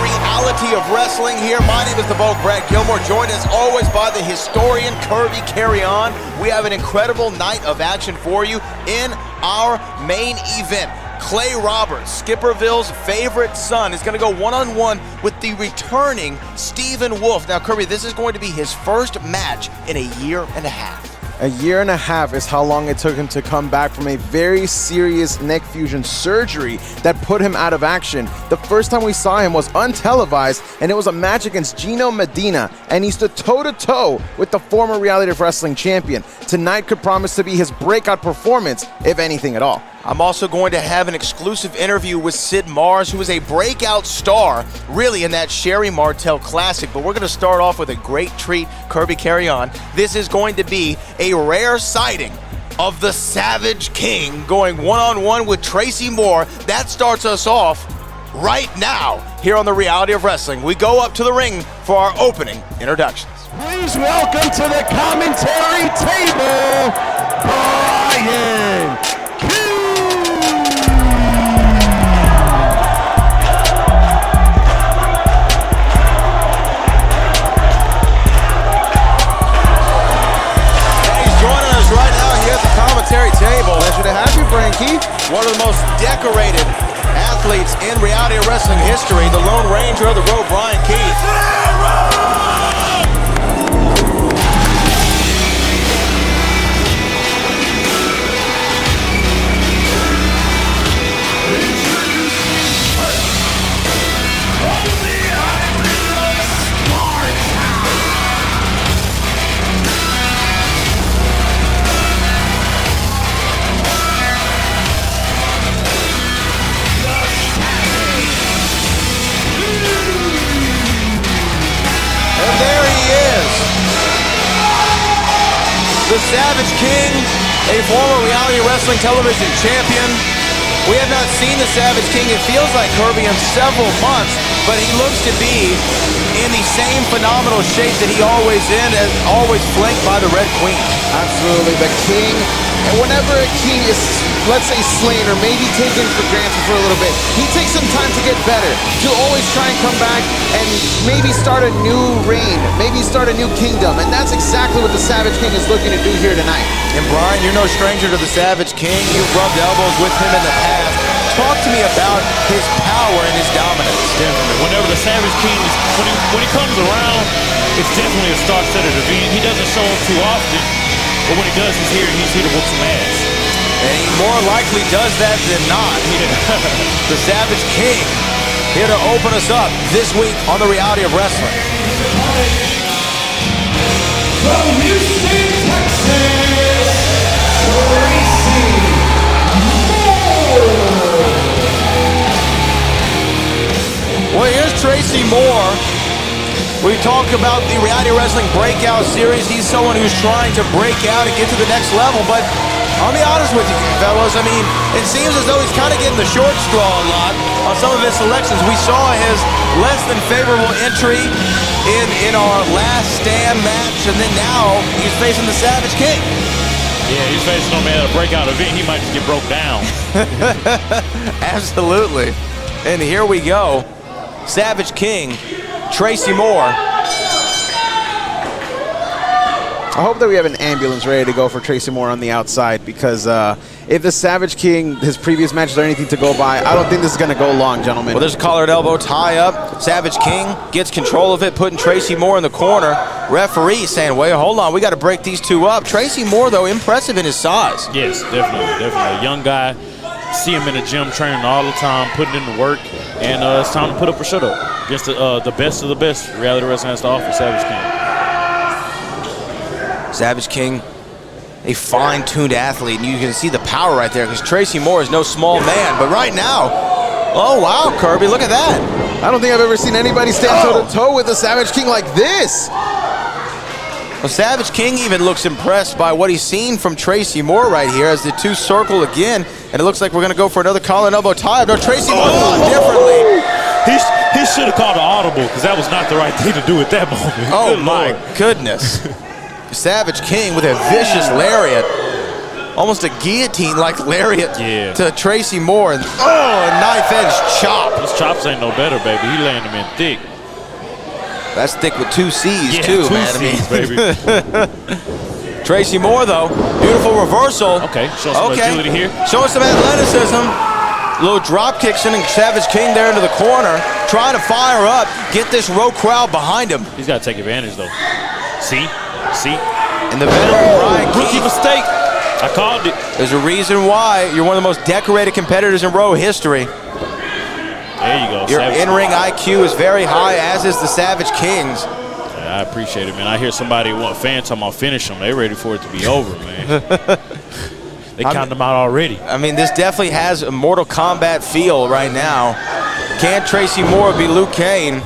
reality of wrestling here. My name is the Vogue Brad Gilmore, joined as always by the historian Kirby Carry-On. We have an incredible night of action for you in our main event. Clay Roberts, Skipperville's favorite son, is going to go one-on-one with the returning Stephen Wolf. Now, Kirby, this is going to be his first match in a year and a half. A year and a half is how long it took him to come back from a very serious neck fusion surgery that put him out of action. The first time we saw him was untelevised, and it was a match against Gino Medina, and he stood toe-to-toe with the former Reality of Wrestling champion. Tonight could promise to be his breakout performance, if anything at all. I'm also going to have an exclusive interview with Sid Mars, who is a breakout star, really, in that Sherry Martel Classic. But we're going to start off with a great treat, Kirby Carry-On. This is going to be a rare sighting of the Savage King going one-on-one with Tracy Moore. That starts us off right now here on the Reality of Wrestling. We go up to the ring for our opening introductions. Please welcome to the commentary table, Brian. Commentary table. Pleasure to have you, Frankie. One of the most decorated athletes in Reality of Wrestling history, the Lone Ranger of the Road, Brian Keith. The Savage King, a former Reality Wrestling television champion. We have not seen the Savage King, it feels like, Kirby, in several months, but he looks to be in the same phenomenal shape that he always in, and always flanked by the Red Queen. Absolutely, the King. And whenever a king is, let's say, slain or maybe taken for granted for a little bit, he takes some time to get better, to always try and come back and maybe start a new reign, maybe start a new kingdom. And that's exactly what the Savage King is looking to do here tonight. And Brian, you're no stranger to the Savage King. You've rubbed elbows with him in the past. Talk to me about his power and his dominance. Definitely. Whenever the Savage King is, when he comes around, it's definitely a star-studded event. He doesn't show up too often, but when he does, he's here to whoop some ass. And he more likely does that than not. The Savage King here to open us up this week on the Reality of Wrestling. From Houston, Texas, Tracy Moore. Well, here's Tracy Moore. We talk about the Reality Wrestling Breakout Series. He's someone who's trying to break out and get to the next level, but I'll be honest with you, fellas. I mean, it seems as though he's kind of getting the short straw a lot on some of his selections. We saw his less than favorable entry in our last stand match, and then now he's facing the Savage King. Yeah, he's facing no man at a breakout event. He might just get broke down. Absolutely. And here we go. Savage King, Tracy Moore. I hope that we have an ambulance ready to go for Tracy Moore on the outside, because if the Savage King, his previous matches are anything to go by, I don't think this is going to go long, gentlemen. Well, there's a collared elbow tie up. Savage King gets control of it, putting Tracy Moore in the corner. Referee saying, wait, hold on, we got to break these two up. Tracy Moore, though, impressive in his size. Yes, definitely. A young guy. See him in the gym training all the time, putting in the work, and it's time to put up or shut up against the best of the best Reality Wrestling has to offer, Savage King. Savage King, a fine-tuned athlete, and you can see the power right there, because Tracy Moore is no small man. But right now, oh wow, Kirby, look at that. I don't think I've ever seen anybody stand toe-to-toe with the Savage King like this. Well, Savage King even looks impressed by what he's seen from Tracy Moore right here as the two circle again, and it looks like we're going to go for another collar and elbow tie. No, Tracy Moore differently. He should have called an audible, because that was not the right thing to do at that moment. Oh, my goodness. Savage King with a vicious lariat. almost a guillotine-like lariat Yeah. to Tracy Moore. And, a knife-edge chop. His chops ain't no better, baby. He laying them in thick. That's thick with 2 C's, Yeah, too, two man. C's, baby. Tracy Moore, though, beautiful reversal. Okay, show some agility here. Showing some athleticism. Little drop kick, sending Savage King there into the corner, trying to fire up, get this row crowd behind him. He's got to take advantage, though. See? And the veteran Ryan Rookie Keith, mistake. I called it. there's a reason why you're one of the most decorated competitors in Row history. There you go. Your Savage. in-ring IQ is very high, as is the Savage King's. Yeah, I appreciate it, man. I hear somebody want fans talking about finish them. They ready for it to be over, man. They count them out already. I mean, this definitely has a Mortal Kombat feel right now. Can Tracy Moore be Luke Kane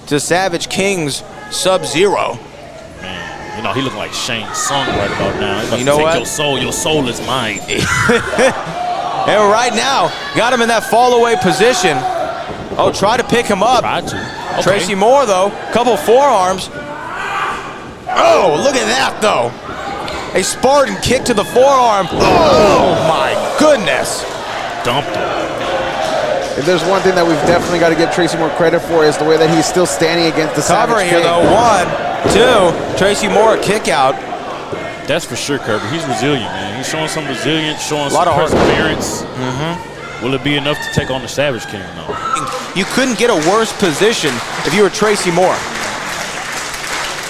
to Savage King's Sub-Zero? Man, you know, he looking like Shane Sung right about now. He's about You to know take what? Your soul is mine. And right now, got him in that fall-away position. Oh, try to pick him up. Tried to. Okay. Tracy Moore, though, couple forearms. Oh, look at that, though. A Spartan kick to the forearm. Oh, my goodness. Dumped him. If there's one thing that we've definitely got to give Tracy Moore credit for is the way that he's still standing against the Cover Savage here, King. though. 1, 2. Tracy Moore, a kick out. That's for sure, Kirby. He's resilient, man. He's showing some resilience, showing lot some of heart. perseverance. Will it be enough to take on the Savage King, though? You couldn't get a worse position if you were Tracy Moore.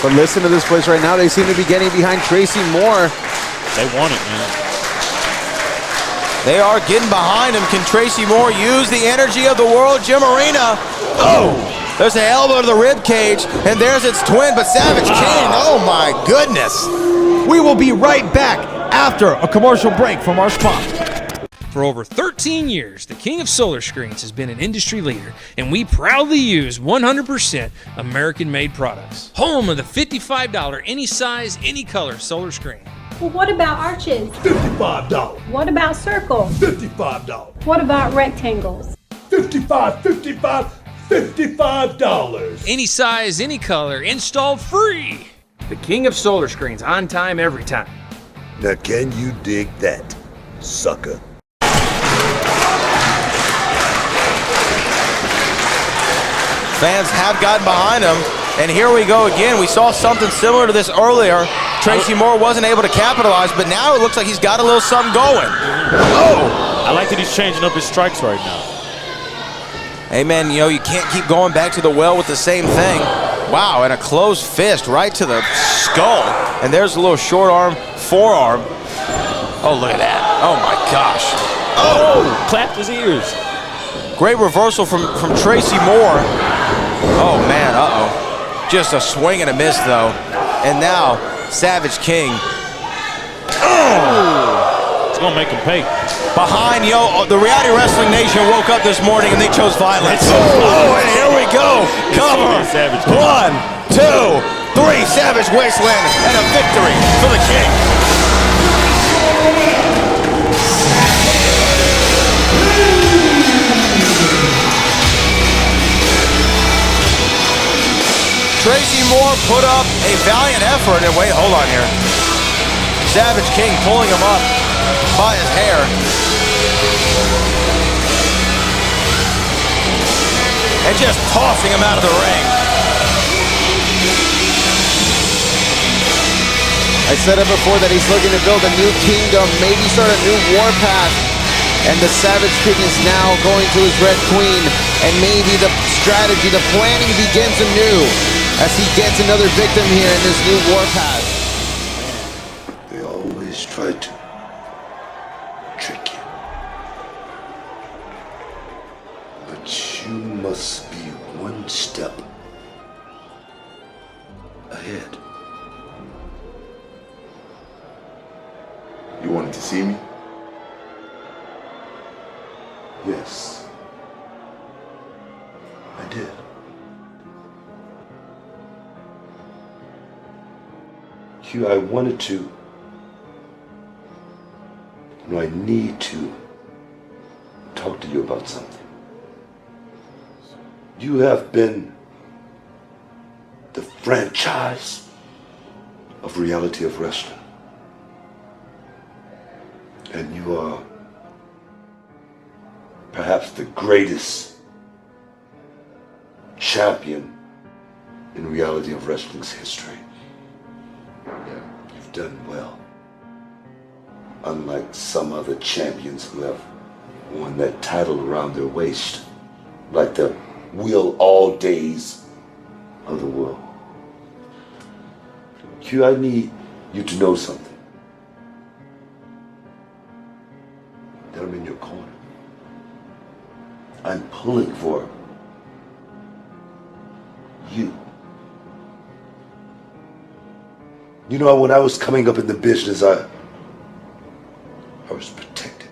But listen to this place right now. They seem to be getting behind Tracy Moore. They want it, man. They are getting behind him. Can Tracy Moore use the energy of the World Gym Arena? Oh, there's an elbow to the rib cage, and there's its twin, but Savage King, oh my goodness. We will be right back after a commercial break from our sponsor. For over 13 years, the King of Solar Screens has been an industry leader, and we proudly use 100% American-made products. Home of the $55 any size, any color solar screen. Well, what about arches? $55. What about circles? $55. What about rectangles? $55. Any size, any color, installed free. The King of Solar Screens, on time, every time. Now can you dig that, sucker? Fans have gotten behind him, and here we go again. We saw something similar to this earlier. Tracy Moore wasn't able to capitalize, but now it looks like he's got a little something going. Oh! I like that he's changing up his strikes right now. Hey, man, you know, you can't keep going back to the well with the same thing. Wow, and a closed fist right to the skull. And there's a little short arm, forearm. Oh, look at that. Oh, my gosh. Oh! Clapped his ears. Great reversal from Tracy Moore. Oh, man, uh-oh. Just a swing and a miss, though. And now, Savage King. It's going to make him pay. Behind, the Reality Wrestling Nation woke up this morning and they chose violence. Oh, and here we go. Cover. Savage. 1, 2, 3. Savage Wasteland and a victory for the King. Tracy Moore put up a valiant effort. And wait, hold on here. Savage King pulling him up by his hair. And just tossing him out of the ring. I said it before that he's looking to build a new kingdom, maybe start a new warpath. And the Savage King is now going to his Red Queen. And maybe the strategy, the planning begins anew as he gets another victim here in this new warpath. They always try to trick you. But you must be one step ahead. You wanted to see me? Yes. I did. Q, I wanted to. No, I need to talk to you about something. You have been the franchise of reality of wrestling. And you are perhaps the greatest champion in reality of wrestling's history. Yeah, you've done well. Unlike some other champions who have worn that title around their waist, like the Will All Days of the world. Q, I need you to know something. That I'm in your corner. I'm pulling for you. You know, when I was coming up in the business, I was protected.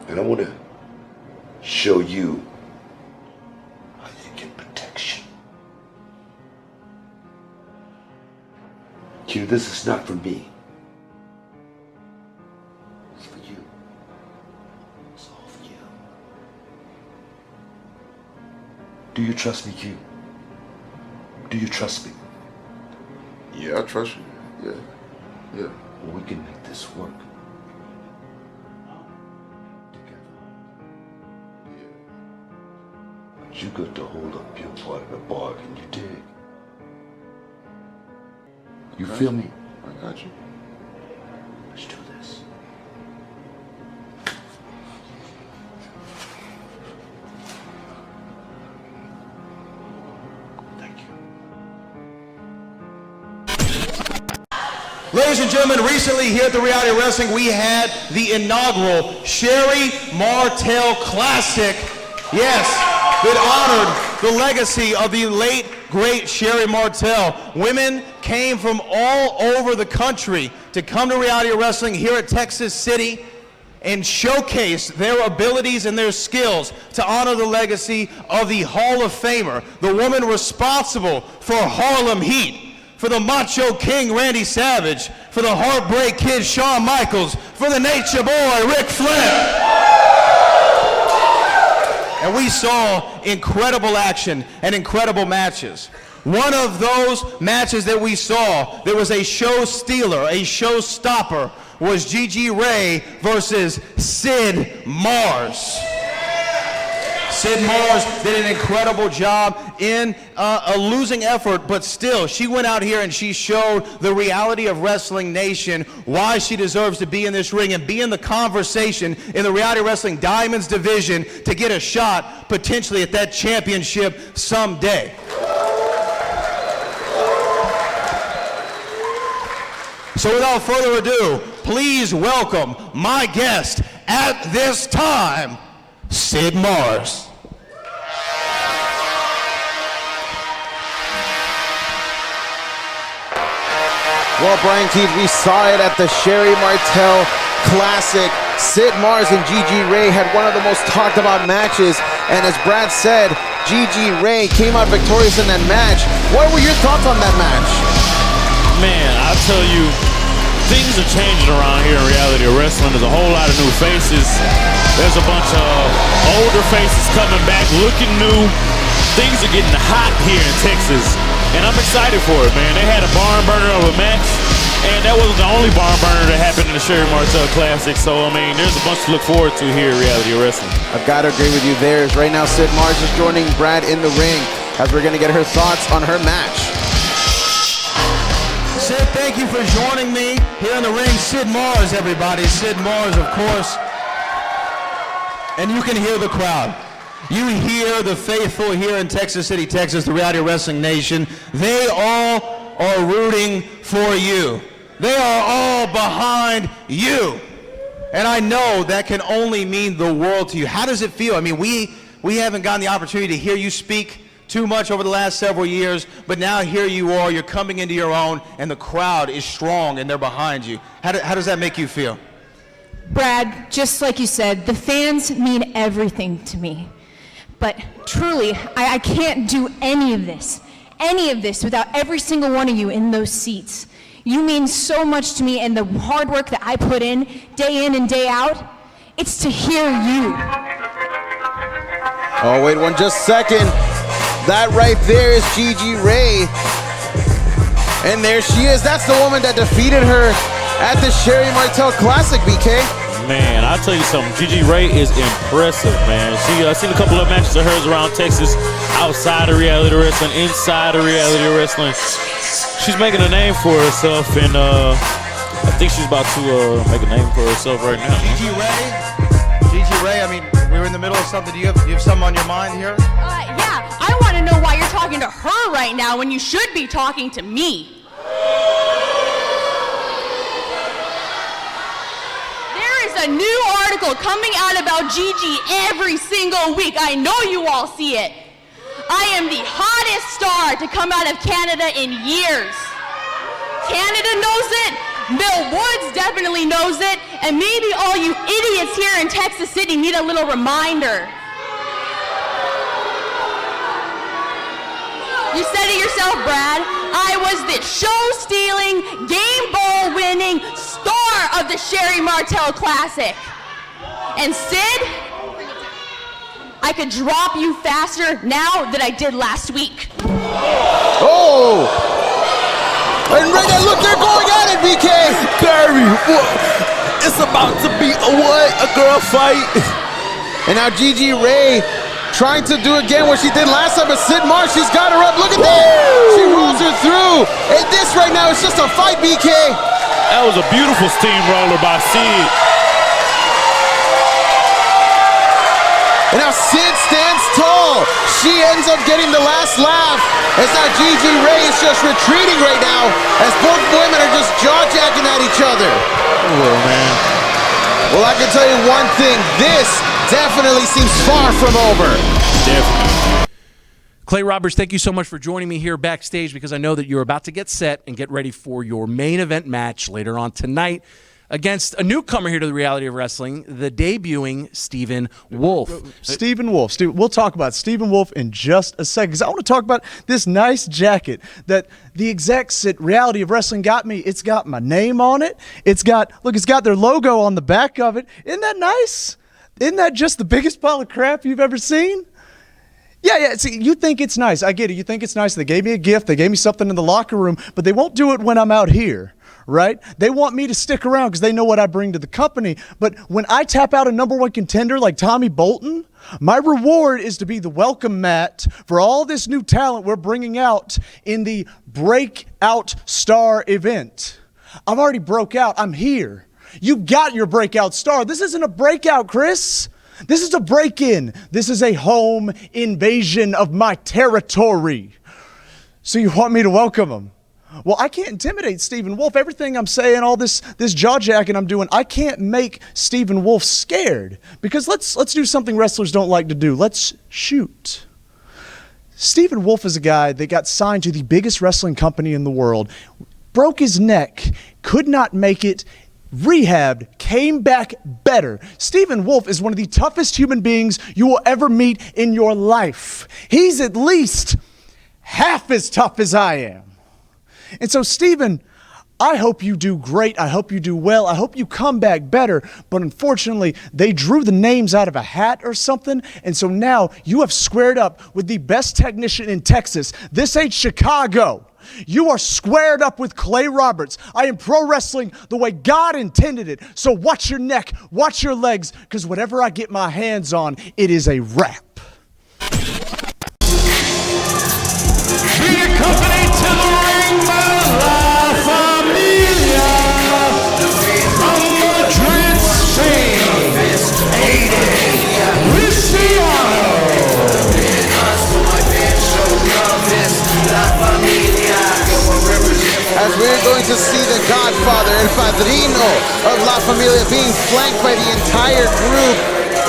And I want to show you how you get protection. Q, this is not for me. It's for you. It's all for you. Do you trust me, Q? Do you trust me? Yeah, I trust you. Yeah. Yeah. Well, we can make this work. Together. Yeah. But you got to hold up your part of the bargain, you dig? You feel me? I got you. Let's do this. Thank you. Ladies and gentlemen, recently here at the Reality of Wrestling, we had the inaugural Sherry Martel Classic. Yes, that honored the legacy of the late, great Sherry Martel. Women came from all over the country to come to Reality of Wrestling here at Texas City and showcase their abilities and their skills to honor the legacy of the Hall of Famer, the woman responsible for Harlem Heat, for the Macho King Randy Savage, for the Heartbreak Kid Shawn Michaels, for the Nature Boy Ric Flair. And we saw incredible action and incredible matches. One of those matches that we saw, there was a show stealer, a show stopper, was Gigi Rey versus Sid Mars. Sid Mars did an incredible job in a losing effort, but still, she went out here and she showed the reality of Wrestling Nation, why she deserves to be in this ring and be in the conversation in the Reality Wrestling Diamonds division to get a shot potentially at that championship someday. So without further ado, please welcome my guest at this time, Sid Mars. Well, Brian Keith, we saw it at the Sherry Martel Classic. Sid Mars and Gigi Rey had one of the most talked about matches, and as Brad said, Gigi Rey came out victorious in that match. What were your thoughts on that match? Man, I tell you, things are changing around here in Reality of Wrestling. There's a whole lot of new faces. There's a bunch of older faces coming back, looking new. Things are getting hot here in Texas, and I'm excited for it, man. They had a barn burner of a match, and that wasn't the only barn burner that happened in the Sherry Martel Classic. So, I mean, there's a bunch to look forward to here in Reality of Wrestling. I've got to agree with you there. Right now, Sid Mars is joining Brad in the ring as we're going to get her thoughts on her match. Sid, thank you for joining me here in the ring. Sid Mars, everybody. Sid Mars, of course. And you can hear the crowd. You hear the faithful here in Texas City, Texas, the Reality Wrestling Nation. They all are rooting for you. They are all behind you. And I know that can only mean the world to you. How does it feel? I mean, we haven't gotten the opportunity to hear you speak too much over the last several years, but now here you are, you're coming into your own, and the crowd is strong and they're behind you. How does that make you feel? Brad, just like you said, the fans mean everything to me. But truly, I can't do any of this without every single one of you in those seats. You mean so much to me, and the hard work that I put in and day out, it's to hear you. Oh, wait one just second. That right there is Gigi Rey. And there she is. That's the woman that defeated her at the Sherry Martel Classic, BK. Man, I'll tell you something. Gigi Rey is impressive, man. I've seen a couple of matches of hers around Texas, outside of reality wrestling, inside of reality wrestling. She's making a name for herself, and I think she's about to make a name for herself right now. Gigi Rey, I mean, we're in the middle of something. Do you have something on your mind here? Yeah, I want to know why you're talking to her right now when you should be talking to me. There is a new article coming out about Gigi every single week. I know you all see it. I am the hottest star to come out of Canada in years. Canada knows it. Bill Woods definitely knows it. And maybe all you idiots here in Texas City need a little reminder. You said it yourself, Brad. I was the show-stealing, game ball-winning star of the Sherry Martel Classic. And Sid, I could drop you faster now than I did last week. Oh! And right there, look, they're going at it, BK! Kirby, it's about to be a girl fight. And now Gigi Rey trying to do again what she did last time, but Sid Mars, she's got her up. Look at that! She rolls her through. And this right now is just a fight, BK. That was a beautiful steamroller by Sid. And now Sid stands tall. She ends up getting the last laugh. As now Gigi Rey is just retreating right now as both women are just jaw-jacking at each other. Oh, man. Well, I can tell you one thing. This definitely seems far from over. Definitely. Clay Roberts, thank you so much for joining me here backstage because I know that you're about to get set and get ready for your main event match later on tonight against a newcomer here to the reality of wrestling, the debuting Stephen Wolf. Stephen Wolf. We'll talk about Stephen Wolf in just a second because I want to talk about this nice jacket that the execs at Reality of Wrestling got me. It's got my name on it. It's got their logo on the back of it. Isn't that nice? Isn't that just the biggest pile of crap you've ever seen? Yeah. See, you think it's nice. I get it. You think it's nice. They gave me a gift. They gave me something in the locker room, but they won't do it when I'm out here. Right? They want me to stick around because they know what I bring to the company. But when I tap out a #1 contender like Tommy Bolton, my reward is to be the welcome mat for all this new talent we're bringing out in the Breakout Star event. I've already broke out. I'm here. You got your breakout star. This isn't a breakout, Chris. This is a break-in. This is a home invasion of my territory. So you want me to welcome him? Well, I can't intimidate Stephen Wolf. Everything I'm saying, all this jaw-jacking I'm doing, I can't make Stephen Wolf scared. Because let's do something wrestlers don't like to do. Let's shoot. Stephen Wolf is a guy that got signed to the biggest wrestling company in the world, broke his neck, could not make it, rehabbed, came back better. Stephen Wolf is one of the toughest human beings you will ever meet in your life. He's at least half as tough as I am. And so, Stephen, I hope you do great. I hope you do well. I hope you come back better. But unfortunately, they drew the names out of a hat or something. And so now you have squared up with the best technician in Texas. This ain't Chicago. You are squared up with Clay Roberts. I am pro wrestling the way God intended it. So watch your neck, watch your legs, because whatever I get my hands on, it is a wrap. Be accompanied to the ring by La Familia from Madrid, Spain, Ayden, Cristiano. As we're going to see the Godfather, El Padrino of La Familia being flanked by the entire group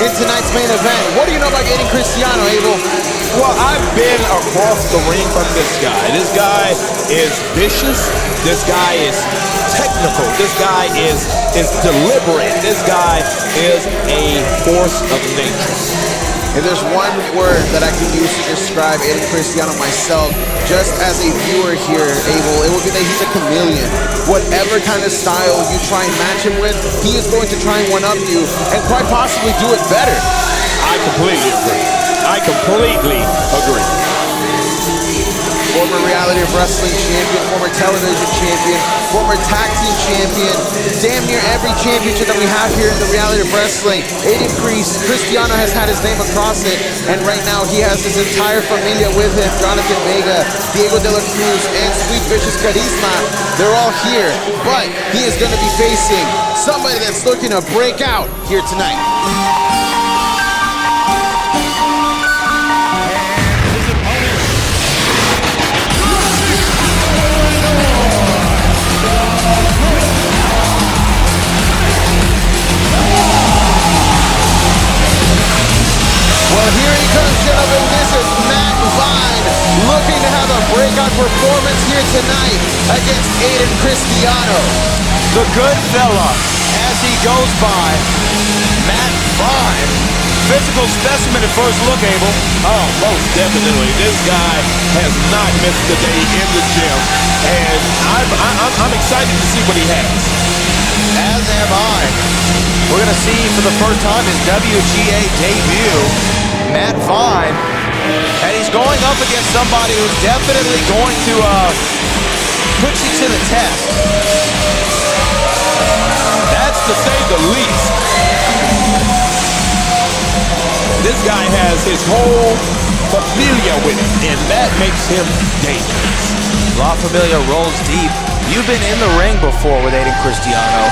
in tonight's main event. What do you know about getting Cristiano, Abel? Well, I've been across the ring from this guy. This guy is vicious. This guy is technical. This guy is deliberate. This guy is a force of nature. If there's one word that I can use to describe Ayden Cristiano myself, just as a viewer here, Abel, it would be that he's a chameleon. Whatever kind of style you try and match him with, he is going to try and one-up you and quite possibly do it better. I completely agree. former reality of wrestling champion, former television champion, former tag team champion, damn near every championship that we have here in the reality of wrestling. Ayden Cristiano has had his name across it, and right now he has his entire familia with him. Jonathan Vega, Diego De La Cruz, and Sweet Vicious Carisma. They're all here, but he is going to be facing somebody that's looking to break out here tonight. Well, here he comes, gentlemen. This is Matt Vine looking to have a breakout performance here tonight against Ayden Cristiano. The good fella, as he goes by, Matt Vine. Physical specimen at first look, Abel. Oh, most definitely. This guy has not missed a day in the gym, and I'm excited to see what he has. As am I. We're going to see for the first time his WGA debut, Matt Vine. And he's going up against somebody who's definitely going to put you to the test. That's to say the least. This guy has his whole familia with him, and that makes him dangerous. La Familia rolls deep. You've been in the ring before with Ayden Cristiano,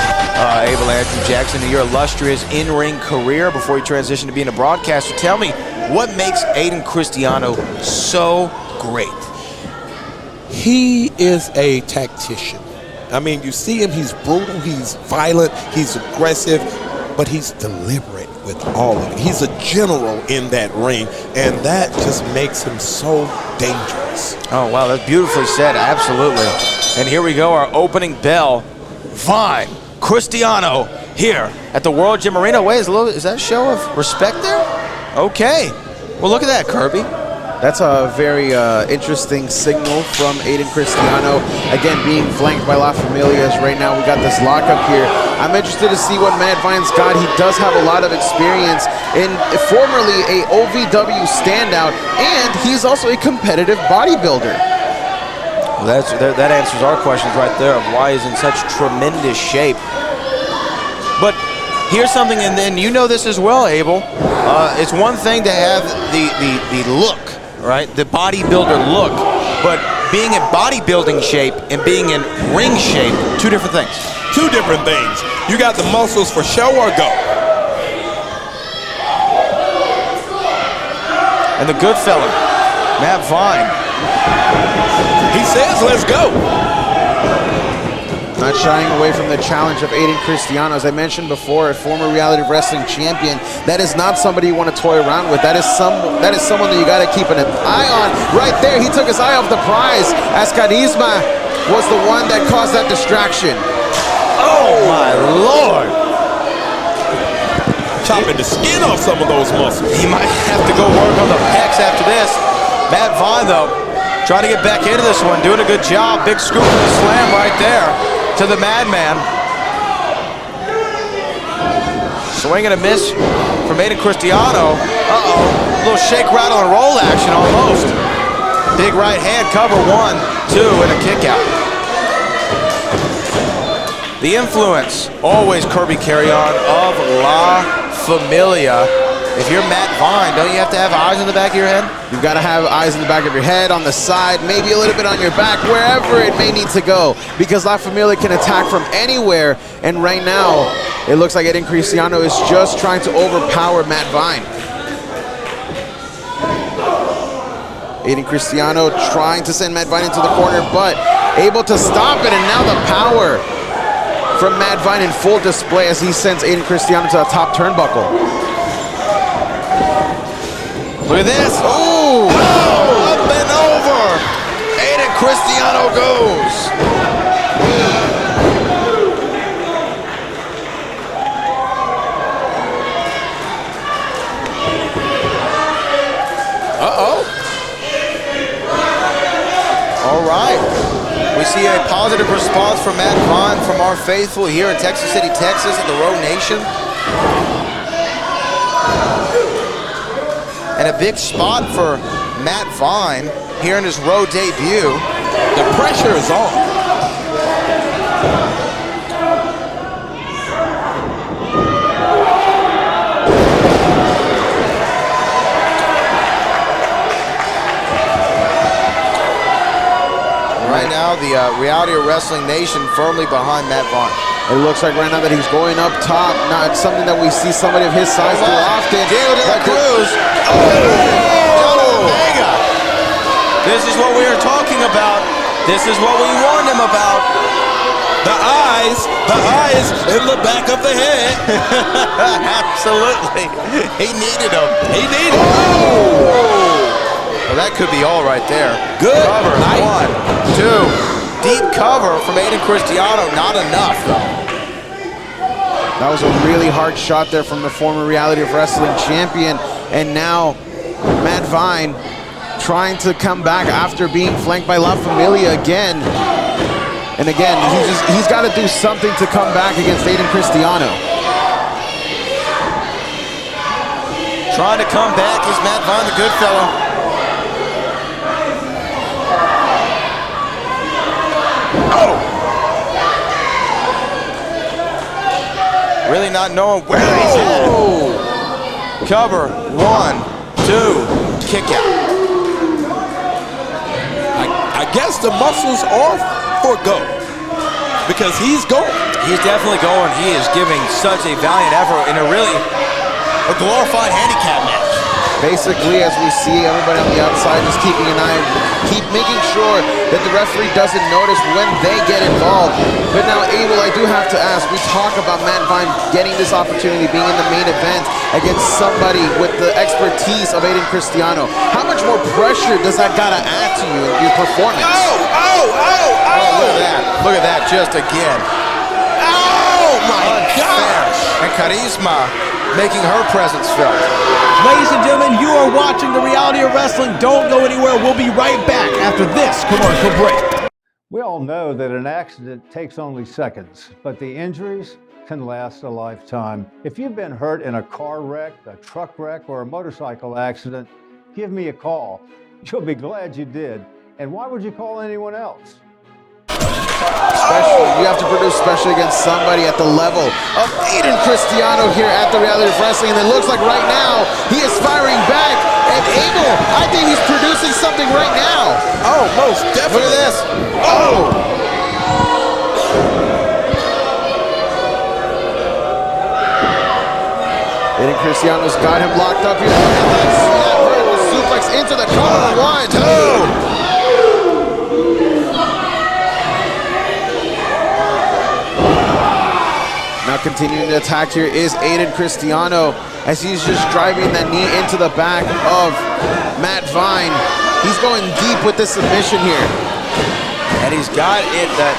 Abel Andrew Jackson, in your illustrious in-ring career before you transitioned to being a broadcaster. Tell me, what makes Ayden Cristiano so great? He is a tactician. I mean, you see him, he's brutal, he's violent, he's aggressive, but he's deliberate with all of it. He's a general in that ring, and that just makes him so dangerous. Oh, wow, that's beautifully said, absolutely. And here we go, our opening bell. Vine, Cristiano, here at the World Gym Arena. Wait, is that a show of respect there? Okay. Well, look at that, Kirby. That's a very interesting signal from Ayden Cristiano. Again, being flanked by La Familias right now. We got this lockup here. I'm interested to see what Matt Vine's got. He does have a lot of experience in formerly a OVW standout, and he's also a competitive bodybuilder. Well, that answers our questions right there of why he's in such tremendous shape. But here's something, and then you know this as well, Abel. It's one thing to have the look, right? The bodybuilder look, but being in bodybuilding shape and being in ring shape, two different things. Two different things. You got the muscles for show or go. And the good fella, Matt Vine. He says, let's go. Not shying away from the challenge of Ayden Cristiano. As I mentioned before, a former reality wrestling champion. That is not somebody you want to toy around with. That is someone that you got to keep an eye on. Right there, he took his eye off the prize as Carisma was the one that caused that distraction. Oh my Lord! Chopping the skin off some of those muscles. He might have to go work on the pecs after this. Matt Vine, though, trying to get back into this one, doing a good job. Big scoop and a slam right there to the Madman. Swing and a miss from Ayden Cristiano. Uh-oh, a little shake, rattle, and roll action almost. Big right hand cover, 1, 2, and a kick out. The influence, always Kirby Carry-On of La Familia. If you're Matt Vine, don't you have to have eyes in the back of your head? You've got to have eyes in the back of your head, on the side, maybe a little bit on your back, wherever it may need to go, because La Familia can attack from anywhere, and right now, it looks like Ayden Cristiano is just trying to overpower Matt Vine. Ayden Cristiano trying to send Matt Vine into the corner, but able to stop it, and now the power from Matt Vine in full display as he sends Ayden Cristiano to the top turnbuckle. Look at this. Ooh. Oh, up and over. Ayden Cristiano goes. Uh-oh. All right. We see a positive response from Matt Vine from our faithful here in Texas City, Texas, at the Road Nation. and a big spot for Matt Vine here in his road debut. The pressure is on. Right now, the Reality of Wrestling Nation firmly behind Matt Vine. It looks like right now that he's going up top. Now it's something that we see somebody of his size do often. Diego de la Cruz. Omega. This is what we are talking about. This is what we warned him about. The eyes in the back of the head. Absolutely. He needed him. He needed him. Well, that could be all right there. Good. Cover. Nice. 1, 2. Deep cover from Ayden Cristiano. Not enough, though. That was a really hard shot there from the former Reality of Wrestling champion. And now Matt Vine trying to come back after being flanked by La Familia again. And again, he's got to do something to come back against Ayden Cristiano. Trying to come back is Matt Vine, the good fellow. Really not knowing where he's at. Cover. 1, 2. Kick out. I guess the muscles are for go because he's going. He's definitely going. He is giving such a valiant effort in a glorified handicap match. Basically, as we see everybody on the outside just keeping an eye, keep making sure that the referee doesn't notice when they get involved. But now, Abel, I do have to ask, we talk about Matt Vine getting this opportunity, being in the main event against somebody with the expertise of Ayden Cristiano. How much more pressure does that gotta add to you in your performance? Oh, look at that. Look at that just again. Oh, my gosh. And Charisma making her presence felt. Ladies and gentlemen, you are watching the Reality of Wrestling. Don't go anywhere. We'll be right back after this commercial break. We all know that an accident takes only seconds, but the injuries can last a lifetime. If you've been hurt in a car wreck, a truck wreck, or a motorcycle accident, give me a call. You'll be glad you did. And why would you call anyone else? You have to produce special against somebody at the level of Ayden Cristiano here at the Reality of Wrestling, and it looks like right now he is firing back. And Abel, I think he's producing something right now. Oh, most definitely. Look at this. Ayden Cristiano's got him locked up here. Look at that snap vertical suplex into the cover. 1, 2. Now continuing the attack here is Ayden Cristiano as he's just driving that knee into the back of Matt Vine. He's going deep with this submission here. And he's got it, that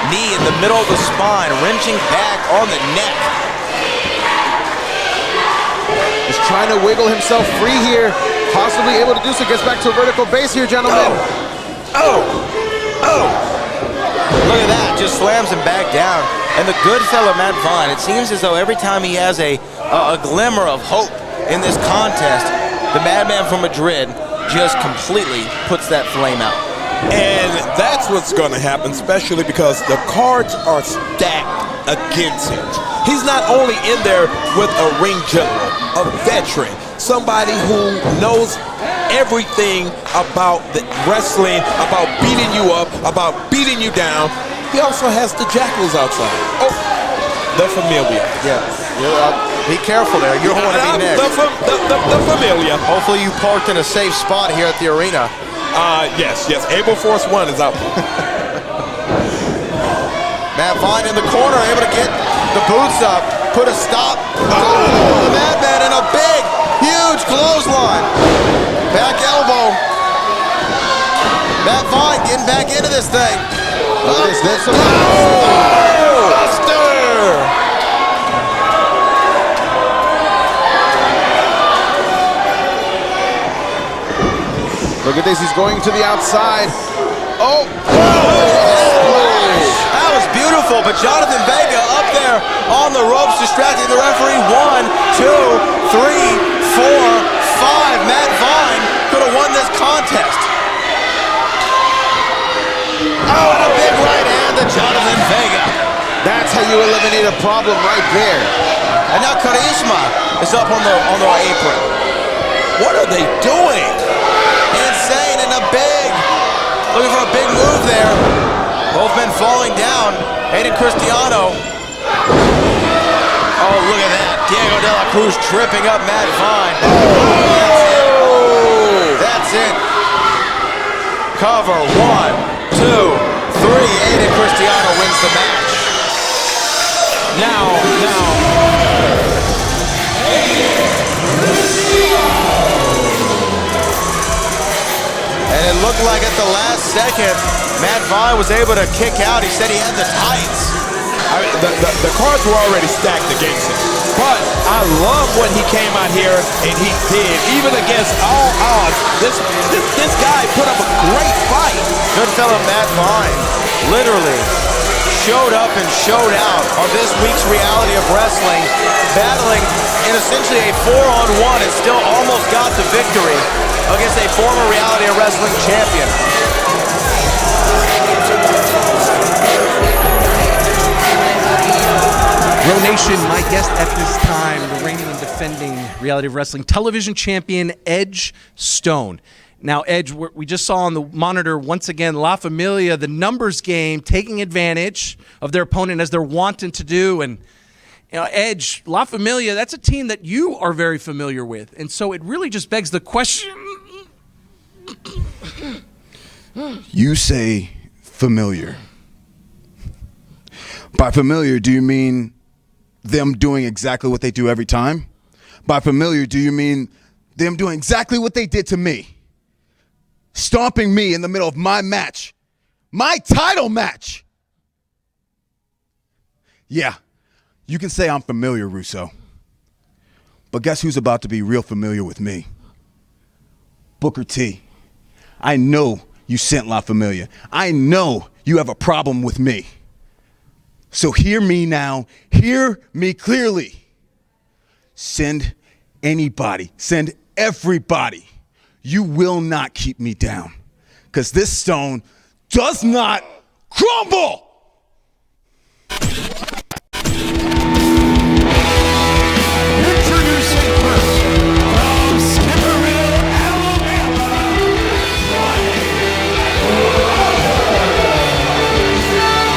knee in the middle of the spine, wrenching back on the neck. He's trying to wiggle himself free here. Possibly able to do so. Gets back to a vertical base here, gentlemen. Look at that, just slams him back down. And the good fellow Matt Vine, it seems as though every time he has a glimmer of hope in this contest, the madman from Madrid just completely puts that flame out. And that's what's going to happen, especially because the cards are stacked against him. He's not only in there with a ring general, a veteran, somebody who knows everything about the wrestling, about beating you up, about beating you down. He also has the jackals outside. Oh, the Familia. Yeah, be careful there. You don't want to be next. The Familia. Hopefully you parked in a safe spot here at the arena. Yes. Able Force 1 is out. Matt Vine in the corner, able to get the boots up, put a stop. The madman in a big, huge clothesline. Back elbow. Matt Vine getting back into this thing. Buster! Look at this, he's going to the outside. Oh! That was beautiful, but Jonathan Vega up there on the ropes, distracting the referee. 1, 2, 3, 4, Matt Vine could have won this contest. Oh, and a big right hand to Jonathan Vega. That's how you eliminate a problem right there. And now Charisma is up on the apron. What are they doing? Insane and a big, looking for a big move there. Both men falling down. Ayden Cristiano. Oh, look at that. Diego De La Cruz tripping up Matt Vine. Oh, that's it. Cover, 1, 2, 3. Ayden Cristiano wins the match. Now. And it looked like at the last second, Matt Vine was able to kick out. He said he had the tights. I mean, the cards were already stacked against him. But I love what he came out here and he did. Even against all odds, this guy put up a great fight. Good fella Matt Vine literally showed up and showed out on this week's Reality of Wrestling, battling in essentially a 4-on-1 and still almost got the victory against a former Reality of Wrestling champion. Bro Nation, my guest at this time, the reigning and defending Reality of Wrestling television champion, Edge Stone. Now, Edge, we just saw on the monitor once again, La Familia, the numbers game, taking advantage of their opponent as they're wanting to do. And, you know, Edge, La Familia, that's a team that you are very familiar with. And so it really just begs the question. You say familiar. By familiar, do you mean them doing exactly what they do every time? By familiar, do you mean them doing exactly what they did to me? Stomping me in the middle of my match. My title match. Yeah, you can say I'm familiar, Russo. But guess who's about to be real familiar with me? Booker T. I know you sent La Familia. I know you have a problem with me. So hear me now. Hear me clearly. Send anybody. Send everybody. You will not keep me down. Because this stone does not crumble. Introducing first, from Skipperville, Alabama,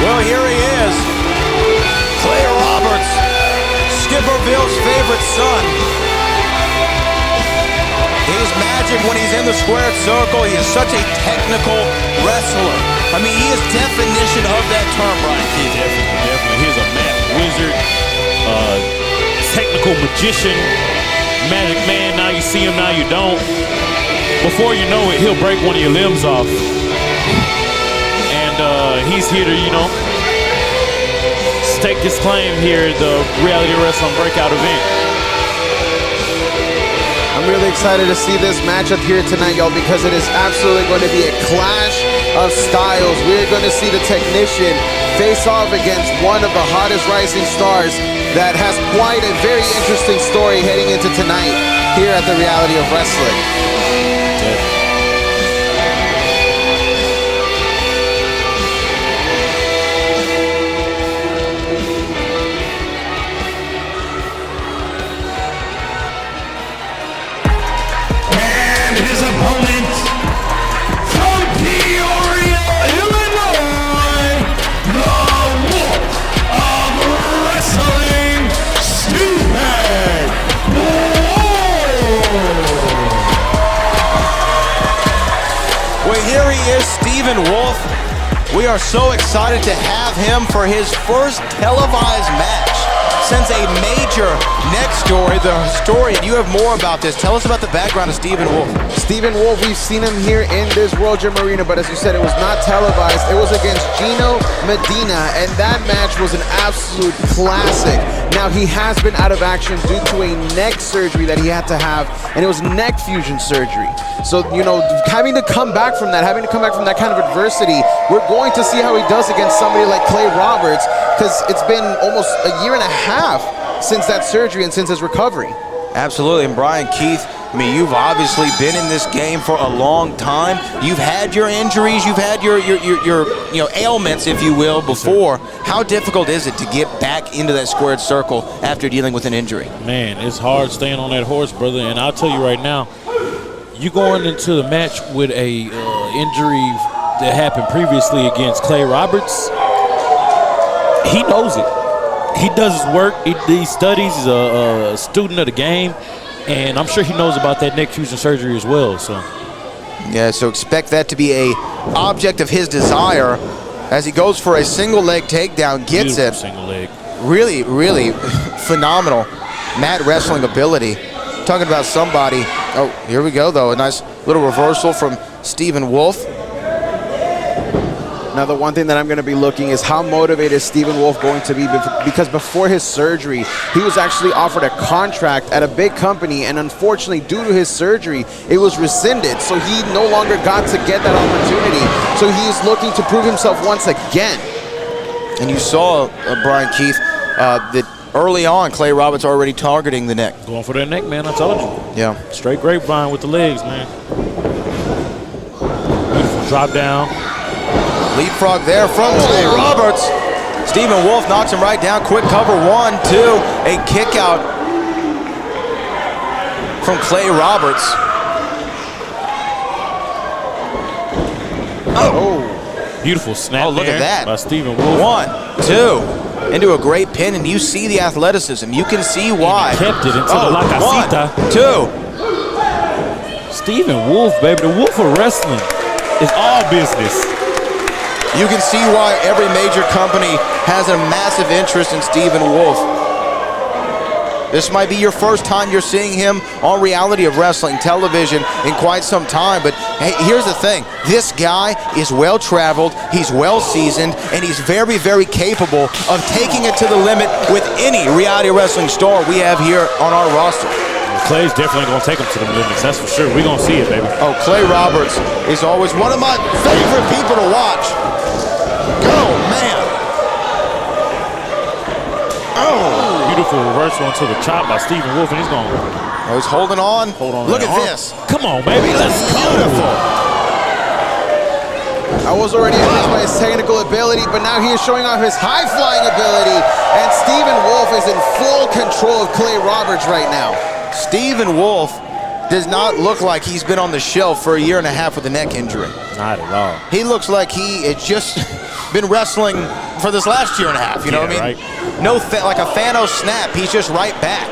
Well, here he is. Clay Roberts, Skipperville's favorite son. He's magic when he's in the squared circle. He is such a technical wrestler. I mean, he is definition of that term, Brian Keith. Definitely. He's a math wizard, technical magician, magic man. Now you see him, now you don't. Before you know it, he'll break one of your limbs off. And he's here to, stake his claim here at the Reality Wrestling Breakout event. I'm really excited to see this matchup here tonight, y'all, because it is absolutely going to be a clash of styles. We're going to see the technician face off against one of the hottest rising stars that has quite a very interesting story heading into tonight here at the Reality of Wrestling. his opponent from Peoria, Illinois, the Wolf of Wrestling, Stupid Well, here he is, Stephen Wolf. We are so excited to have him for his first televised match since a major neck story. The historian, you have more about this. Tell us about the background of Stephen Wolf. Stephen Wolf, we've seen him here in this World Gym Arena, but as you said, it was not televised. It was against Gino Medina, and that match was an absolute classic. Now, he has been out of action due to a neck surgery that he had to have, and it was neck fusion surgery. So, you know, having to come back from that kind of adversity, we're going to see how he does against somebody like Clay Roberts, because it's been almost a year and a half since that surgery and since his recovery. Absolutely, and Brian Keith, I mean, you've obviously been in this game for a long time. You've had your injuries, you've had your ailments, if you will, before. How difficult is it to get back into that squared circle after dealing with an injury? Man, it's hard staying on that horse, brother. And I'll tell you right now, you going into the match with a injury that happened previously against Clay Roberts, he knows it. He does his work. He studies. He's a student of the game. And I'm sure he knows about that neck fusion surgery as well. So, yeah, so expect that to be a object of his desire as he goes for a single leg takedown, gets beautiful it. Single leg. Really, really phenomenal mat wrestling ability. Talking about somebody. Oh, here we go, though. A nice little reversal from Stephen Wolf. Now, the one thing that I'm going to be looking is how motivated is Stephen Wolf going to be, because before his surgery, he was actually offered a contract at a big company, and unfortunately, due to his surgery, it was rescinded, so he no longer got to get that opportunity. So he is looking to prove himself once again. And you saw, Brian Keith, that early on, Clay Roberts already targeting the neck. Going for that neck, man, I told you. Yeah. Straight grapevine with the legs, man. Beautiful drop down. Leapfrog there from Clay Roberts. Stephen Wolf knocks him right down. Quick cover, 1, 2. A kick out from Clay Roberts. Oh. Beautiful snap. Oh, look at that. By Stephen Wolf. 1, 2. Into a great pin, and you see the athleticism. You can see why. He kept it into the La Casita. 1, 2. Stephen Wolf, baby. The Wolf of wrestling is all business. You can see why every major company has a massive interest in Stephen Wolf. This might be your first time you're seeing him on reality of wrestling television in quite some time, but hey, here's the thing. This guy is well-traveled, he's well-seasoned, and he's very, very capable of taking it to the limit with any reality wrestling star we have here on our roster. Clay's definitely going to take him to the limits, that's for sure. We're going to see it, baby. Oh, Clay Roberts is always one of my favorite people to watch. Oh, man. Oh. Beautiful reversal into the chop by Stephen Wolf, and he's going. Oh, he's holding on. Hold on. Look at this. Come on, baby. Let's go. Beautiful. I was already impressed by his technical ability, but now he is showing off his high-flying ability, and Stephen Wolf is in full control of Clay Roberts right now. Stephen Wolf does not look like he's been on the shelf for a year and a half with a neck injury. Not at all. He looks like he had just been wrestling for this last year and a half, you know what I mean? Right. No, like a Thanos snap, he's just right back.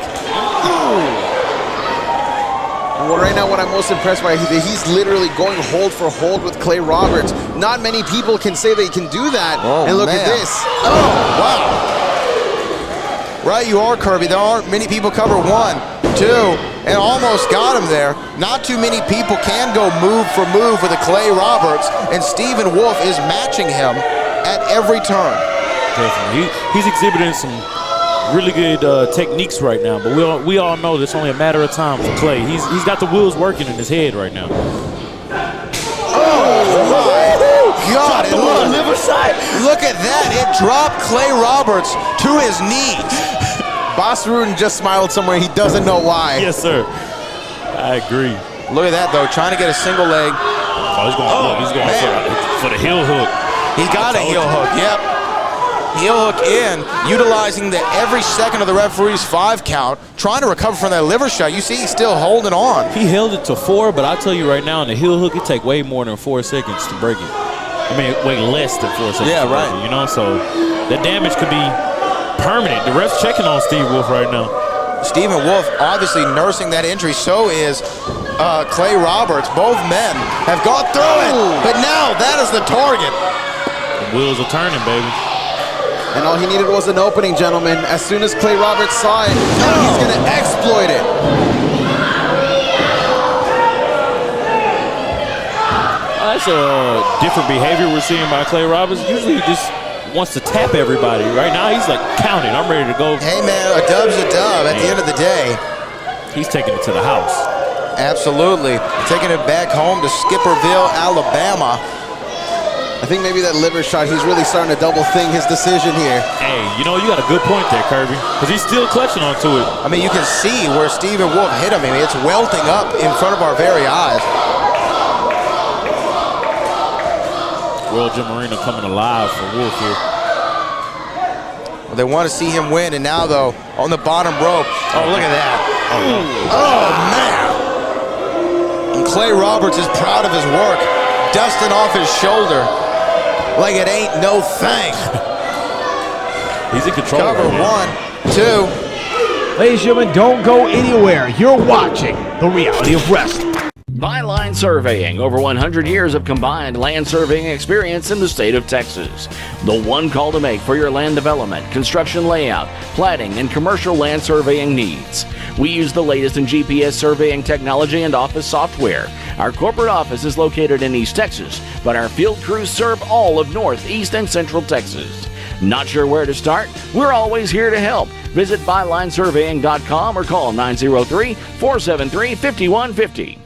Well, right now, what I'm most impressed by, he's literally going hold for hold with Clay Roberts. Not many people can say they can do that. Oh, and look man. at this. Oh, wow. Right, you are, Kirby. There aren't many people cover 1, 2, and almost got him there. Not too many people can go move for move with a Clay Roberts, and Stephen Wolf is matching him at every turn. Definitely. He's exhibiting some really good techniques right now, but we all know it's only a matter of time for Clay. He's got the wheels working in his head right now. Oh, my God. Look at that. It dropped Clay Roberts to his knees. Boss Rudin just smiled somewhere. He doesn't know why. Yes, sir. I agree. Look at that, though. Trying to get a single leg. Oh, he's going for the heel hook. He got a heel hook, yep. Heel hook in, utilizing every second of the referee's 5 count, trying to recover from that liver shot. You see he's still holding on. He held it to 4, but I'll tell you right now, in the heel hook, it take way more than 4 seconds to break it. I mean, way less than 4 seconds to break it, you know? So that damage could be permanent. The ref's checking on Steve Wolf right now. Stephen Wolf obviously nursing that injury. So is Clay Roberts. Both men have gone through it, but now that is the target. The wheels are turning, baby. And all he needed was an opening, gentlemen. As soon as Clay Roberts saw it, he's going to exploit it. That's a different behavior we're seeing by Clay Roberts. Usually he just wants to tap everybody. Right now he's like counting. I'm ready to go. Hey, man, a dub's a dub at the end of the day. He's taking it to the house. Absolutely. Taking it back home to Skipperville, Alabama. I think maybe that liver shot, he's really starting to double think his decision here. Hey, you know, you got a good point there, Kirby, because he's still clutching onto it. I mean, you can see where Stephen Wolf hit him. I mean, it's welting up in front of our very eyes. World Gym Arena coming alive for Wolf here. Well, they want to see him win, and now, though, on the bottom rope. Oh, look at that. Oh, man. And Clay Roberts is proud of his work, dusting off his shoulder like it ain't no thing. He's in control. Cover right 1, 2. Ladies and gentlemen, don't go anywhere. You're watching The Reality of Wrestling. Byline Surveying, over 100 years of combined land surveying experience in the state of Texas. The one call to make for your land development, construction layout, platting, and commercial land surveying needs. We use the latest in GPS surveying technology and office software. Our corporate office is located in East Texas, but our field crews serve all of North, East, and Central Texas. Not sure where to start? We're always here to help. Visit bylinesurveying.com or call 903-473-5150.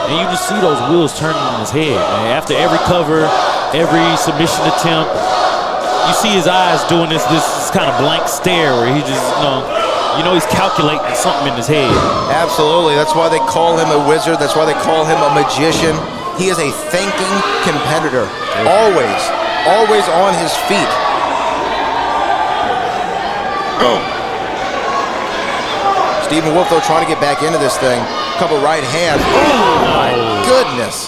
And you just see those wheels turning in his head, man. After every cover, every submission attempt, you see his eyes doing this kind of blank stare where he just, you know he's calculating something in his head. Absolutely. That's why they call him a wizard. That's why they call him a magician. He is a thinking competitor. Always on his feet. Stephen Wolf, though, trying to get back into this thing. Couple right hands. Oh, my goodness.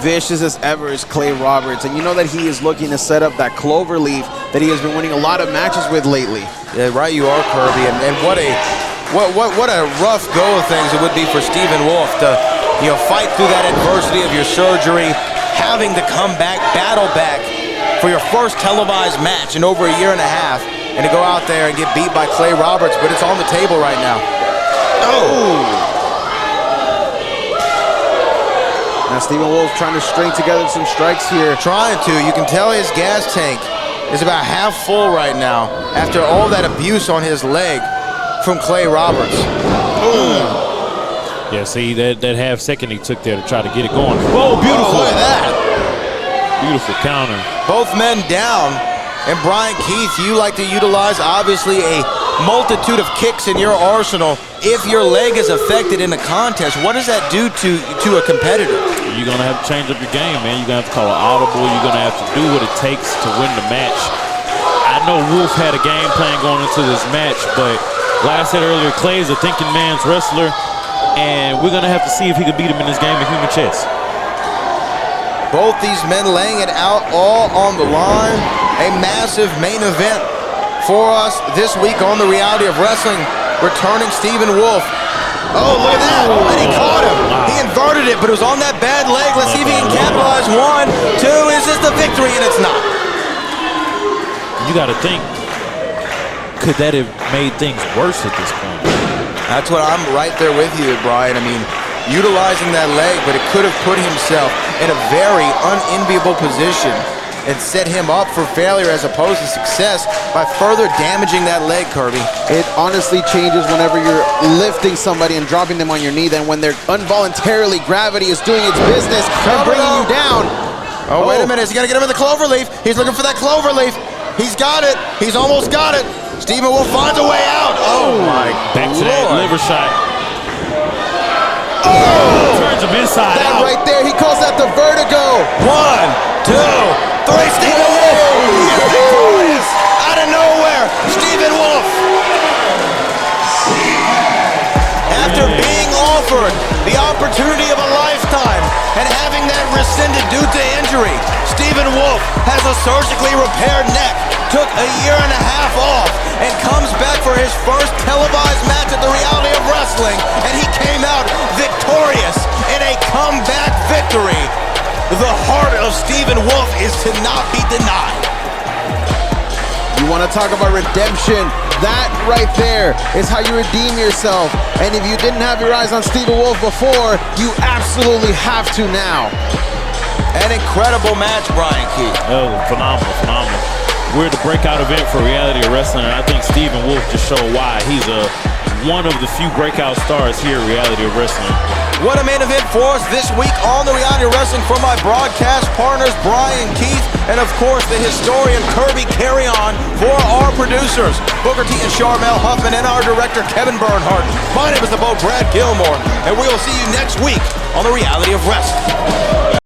Vicious as ever is Clay Roberts, and you know that he is looking to set up that clover leaf that he has been winning a lot of matches with lately. Yeah, right you are, Kirby, and what a rough go of things it would be for Stephen Wolf to, fight through that adversity of your surgery, having to come back, battle back for your first televised match in over a year and a half, and to go out there and get beat by Clay Roberts, but it's on the table right now. Now Stephen Wolf trying to string together some strikes here. Trying to. You can tell his gas tank is about half full right now after all that abuse on his leg from Clay Roberts. Yeah, see, that half second he took there to try to get it going. Whoa, beautiful. Look at that. Beautiful counter. Both men down. And Brian Keith, you like to utilize, obviously, a multitude of kicks in your arsenal. If your leg is affected in a contest, what does that do to a competitor? You're going to have to change up your game, man. You're going to have to call an audible. You're going to have to do what it takes to win the match. I know Wolf had a game plan going into this match, but like I said earlier, Clay is a thinking man's wrestler, and we're going to have to see if he can beat him in this game of human chess. Both these men laying it out all on the line. A massive main event for us this week on The Reality of Wrestling. Returning Stephen Wolf. Oh, look at that. And he caught him. He inverted it, but it was on that bad leg. Let's see if he can capitalize. 1, 2. Is this the victory? And it's not. You got to think, could that have made things worse at this point? That's what I'm right there with you, Brian. I mean, utilizing that leg, but it could have put himself in a very unenviable position and set him up for failure as opposed to success by further damaging that leg, Kirby. It honestly changes whenever you're lifting somebody and dropping them on your knee than when they're involuntarily, gravity is doing its business and bringing you down. Oh, wait a minute. He's got to get him in the clover leaf. He's looking for that clover leaf. He's got it. He's almost got it. Stephen Wolf finds a way out. Oh, my Back to Lord. that liver shot. Oh! Turns him inside That out. right there, he calls that the vertigo. 1, 2, 3. Stephen Wolf. He is victorious out of nowhere. Stephen Wolf. After being offered the opportunity of a lifetime and having that rescinded due to injury, Stephen Wolf has a surgically repaired neck, took a year and a half off, and comes back for his first televised match at The Reality of Wrestling, and he came out victorious in a comeback victory. The heart of Stephen Wolf is to not be denied. You want to talk about redemption? That right there is how you redeem yourself. And if you didn't have your eyes on Stephen Wolf before, you absolutely have to now. An incredible match, Brian Keith. Oh, phenomenal. We're the breakout event for Reality of Wrestling, and I think Stephen Wolf just showed why he's one of the few breakout stars here at Reality of Wrestling. What a main event for us this week on the Reality Wrestling from my broadcast partners, Brian Keith, and of course the historian Kirby Carrion for our producers, Booker T and Charmel Huffman, and our director Kevin Bernhardt. My name is the Bo Brad Gilmore, and we will see you next week on the Reality of Wrestling.